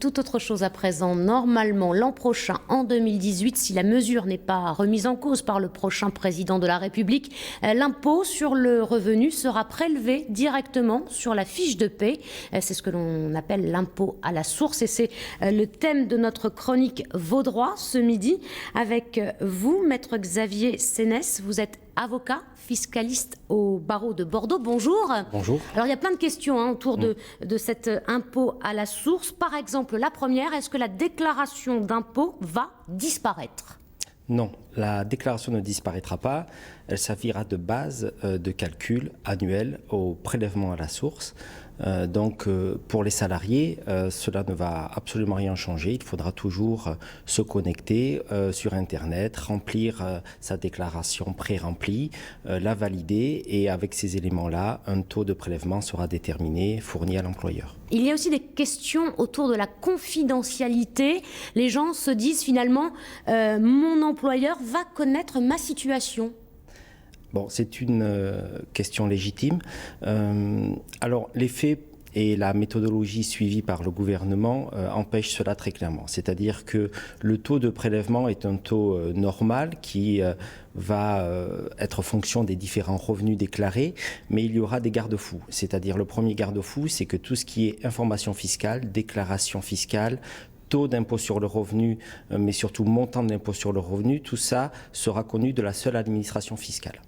Tout autre chose à présent. Normalement, l'an prochain, en 2018, si la mesure n'est pas remise en cause par le prochain président de la République, l'impôt sur le revenu sera prélevé directement sur la fiche de paie. C'est ce que l'on appelle l'impôt à la source. Et c'est le thème de notre chronique Vos droits ce midi. Avec vous, Maître Xavier Sénès, vous êtes avocat, fiscaliste au barreau de Bordeaux. Bonjour. Bonjour. Alors il y a plein de questions autour de cet impôt à la source. Par exemple, la première, est-ce que la déclaration d'impôt va disparaître ? Non, la déclaration ne disparaîtra pas. Elle servira de base de calcul annuel au prélèvement à la source. Donc pour les salariés, cela ne va absolument rien changer. Il faudra toujours se connecter sur Internet, remplir sa déclaration pré-remplie, la valider et avec ces éléments-là, un taux de prélèvement sera déterminé, fourni à l'employeur. Il y a aussi des questions autour de la confidentialité. Les gens se disent finalement, mon employeur va connaître ma situation. Bon, c'est une question légitime. Alors, les faits et la méthodologie suivie par le gouvernement empêchent cela très clairement. C'est-à-dire que le taux de prélèvement est un taux normal qui va être fonction des différents revenus déclarés, mais il y aura des garde-fous. C'est-à-dire le premier garde-fou, c'est que tout ce qui est information fiscale, déclaration fiscale, taux d'impôt sur le revenu, mais surtout montant de l'impôt sur le revenu, tout ça sera connu de la seule administration fiscale.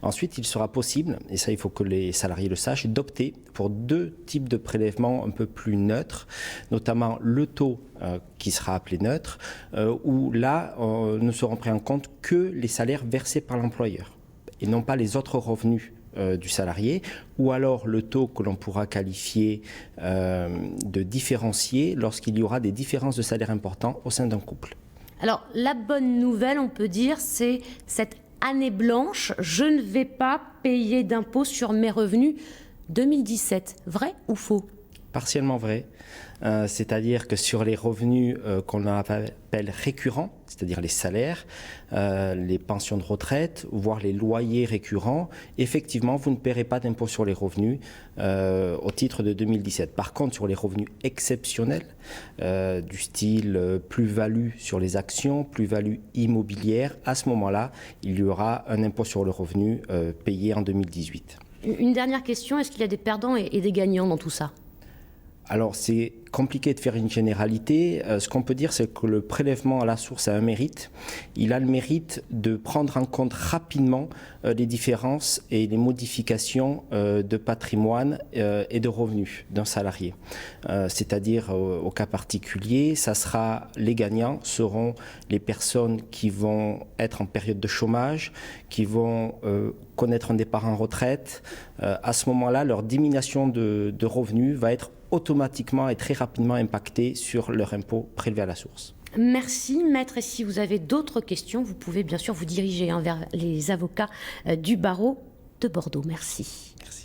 Ensuite, il sera possible, et ça il faut que les salariés le sachent, d'opter pour deux types de prélèvements un peu plus neutres, notamment le taux qui sera appelé neutre, où là ne seront pris en compte que les salaires versés par l'employeur et non pas les autres revenus du salarié, ou alors le taux que l'on pourra qualifier de différencié lorsqu'il y aura des différences de salaire importants au sein d'un couple. Alors la bonne nouvelle, on peut dire, c'est cette année blanche, je ne vais pas payer d'impôt sur mes revenus 2017. Vrai ou faux ? Partiellement vrai, c'est-à-dire que sur les revenus qu'on appelle récurrents, c'est-à-dire les salaires, les pensions de retraite, voire les loyers récurrents, effectivement, vous ne paierez pas d'impôt sur les revenus au titre de 2017. Par contre, sur les revenus exceptionnels, du style plus-value sur les actions, plus-value immobilière, à ce moment-là, il y aura un impôt sur le revenu payé en 2018. Une dernière question, est-ce qu'il y a des perdants et des gagnants dans tout ça ? Alors, c'est compliqué de faire une généralité. Ce qu'on peut dire, c'est que le prélèvement à la source a un mérite. Il a le mérite de prendre en compte rapidement les différences et les modifications de patrimoine et de revenus d'un salarié. C'est-à-dire, au cas particulier, les gagnants seront les personnes qui vont être en période de chômage, qui vont connaître un départ en retraite. À ce moment-là, leur diminution de revenus va être automatiquement et très rapidement impacté sur leur impôt prélevé à la source. Merci Maître, et si vous avez d'autres questions, vous pouvez bien sûr vous diriger vers les avocats du barreau de Bordeaux. Merci. Merci.